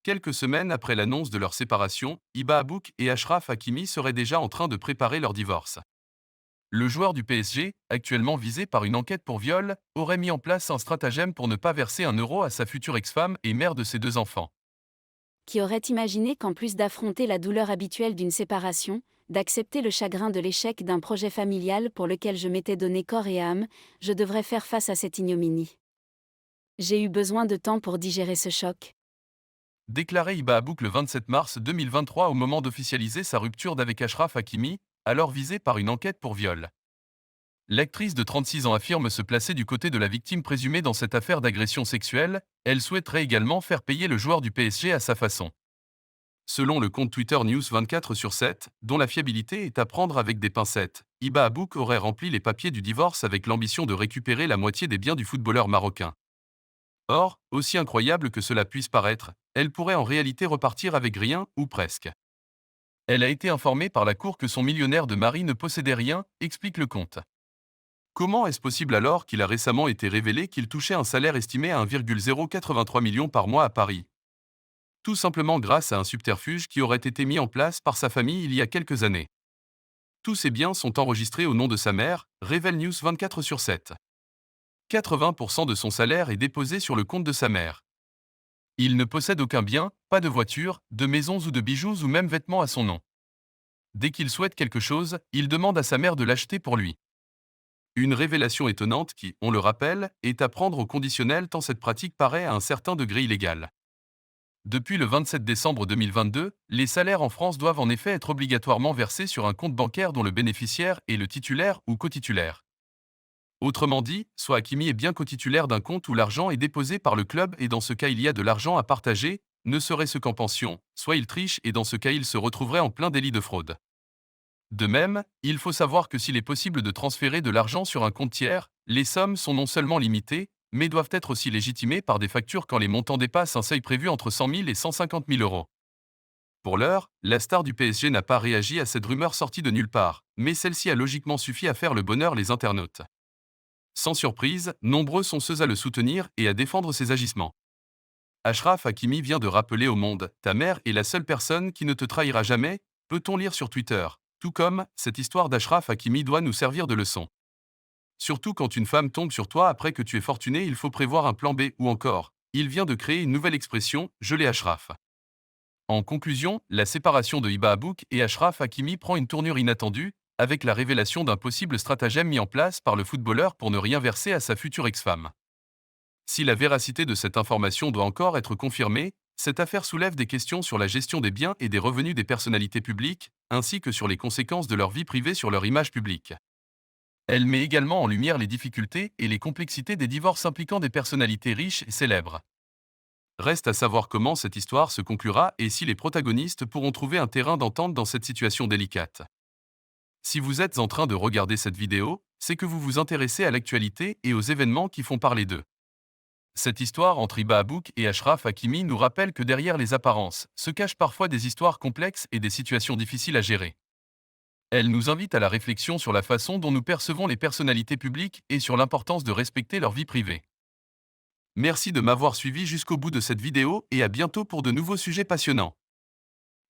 Quelques semaines après l'annonce de leur séparation, Hiba Abouk et Achraf Hakimi seraient déjà en train de préparer leur divorce. Le joueur du PSG, actuellement visé par une enquête pour viol, aurait mis en place un stratagème pour ne pas verser un euro à sa future ex-femme et mère de ses deux enfants. Qui aurait imaginé qu'en plus d'affronter la douleur habituelle d'une séparation, d'accepter le chagrin de l'échec d'un projet familial pour lequel je m'étais donné corps et âme, je devrais faire face à cette ignominie. J'ai eu besoin de temps pour digérer ce choc. Déclaré Hiba Abouk le 27 mars 2023 au moment d'officialiser sa rupture d'avec Achraf Hakimi, alors visé par une enquête pour viol. L'actrice de 36 ans affirme se placer du côté de la victime présumée dans cette affaire d'agression sexuelle. Elle souhaiterait également faire payer le joueur du PSG à sa façon. Selon le compte Twitter News 24/7, dont la fiabilité est à prendre avec des pincettes, Hiba Abouk aurait rempli les papiers du divorce avec l'ambition de récupérer la moitié des biens du footballeur marocain. Or, aussi incroyable que cela puisse paraître, elle pourrait en réalité repartir avec rien, ou presque. Elle a été informée par la cour que son millionnaire de mari ne possédait rien, explique le compte. Comment est-ce possible alors qu'il a récemment été révélé qu'il touchait un salaire estimé à 1,083 million par mois à Paris? Tout simplement grâce à un subterfuge qui aurait été mis en place par sa famille il y a quelques années. Tous ses biens sont enregistrés au nom de sa mère, révèle News 24/7. 80% de son salaire est déposé sur le compte de sa mère. Il ne possède aucun bien, pas de voiture, de maisons ou de bijoux ou même vêtements à son nom. Dès qu'il souhaite quelque chose, il demande à sa mère de l'acheter pour lui. Une révélation étonnante qui, on le rappelle, est à prendre au conditionnel tant cette pratique paraît à un certain degré illégale. Depuis le 27 décembre 2022, les salaires en France doivent en effet être obligatoirement versés sur un compte bancaire dont le bénéficiaire est le titulaire ou cotitulaire. Autrement dit, soit Hakimi est bien cotitulaire d'un compte où l'argent est déposé par le club et dans ce cas il y a de l'argent à partager, ne serait-ce qu'en pension, soit il triche et dans ce cas il se retrouverait en plein délit de fraude. De même, il faut savoir que s'il est possible de transférer de l'argent sur un compte tiers, les sommes sont non seulement limitées, mais doivent être aussi légitimées par des factures quand les montants dépassent un seuil prévu entre 100 000 et 150 000 euros. Pour l'heure, la star du PSG n'a pas réagi à cette rumeur sortie de nulle part, mais celle-ci a logiquement suffi à faire le bonheur les internautes. Sans surprise, nombreux sont ceux à le soutenir et à défendre ses agissements. Achraf Hakimi vient de rappeler au monde: ta mère est la seule personne qui ne te trahira jamais, peut-on lire sur Twitter. Tout comme, cette histoire d'Achraf Hakimi doit nous servir de leçon. Surtout quand une femme tombe sur toi après que tu es fortuné, il faut prévoir un plan B ou encore, il vient de créer une nouvelle expression, je l'ai Achraf. En conclusion, la séparation de Hiba Abouk et Achraf Hakimi prend une tournure inattendue, avec la révélation d'un possible stratagème mis en place par le footballeur pour ne rien verser à sa future ex-femme. Si la véracité de cette information doit encore être confirmée, cette affaire soulève des questions sur la gestion des biens et des revenus des personnalités publiques, ainsi que sur les conséquences de leur vie privée sur leur image publique. Elle met également en lumière les difficultés et les complexités des divorces impliquant des personnalités riches et célèbres. Reste à savoir comment cette histoire se conclura et si les protagonistes pourront trouver un terrain d'entente dans cette situation délicate. Si vous êtes en train de regarder cette vidéo, c'est que vous vous intéressez à l'actualité et aux événements qui font parler d'eux. Cette histoire entre Hiba Abouk et Achraf Hakimi nous rappelle que derrière les apparences se cachent parfois des histoires complexes et des situations difficiles à gérer. Elle nous invite à la réflexion sur la façon dont nous percevons les personnalités publiques et sur l'importance de respecter leur vie privée. Merci de m'avoir suivi jusqu'au bout de cette vidéo et à bientôt pour de nouveaux sujets passionnants.